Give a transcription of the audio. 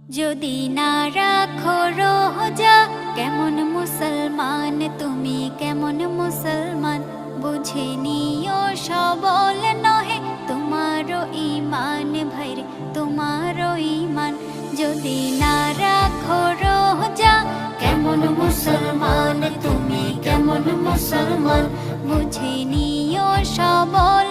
যদি না রাখো রোজা কেমন মুসলমান তুমি, কেমন মুসলমান? বুঝে নিও সবল নহে তোমারও ঈমান ভাইরে, তোমারও ঈমান। যদি না রাখো রোজা কেমন মুসলমান তুমি, কেমন মুসলমান? বুঝে নিও সবল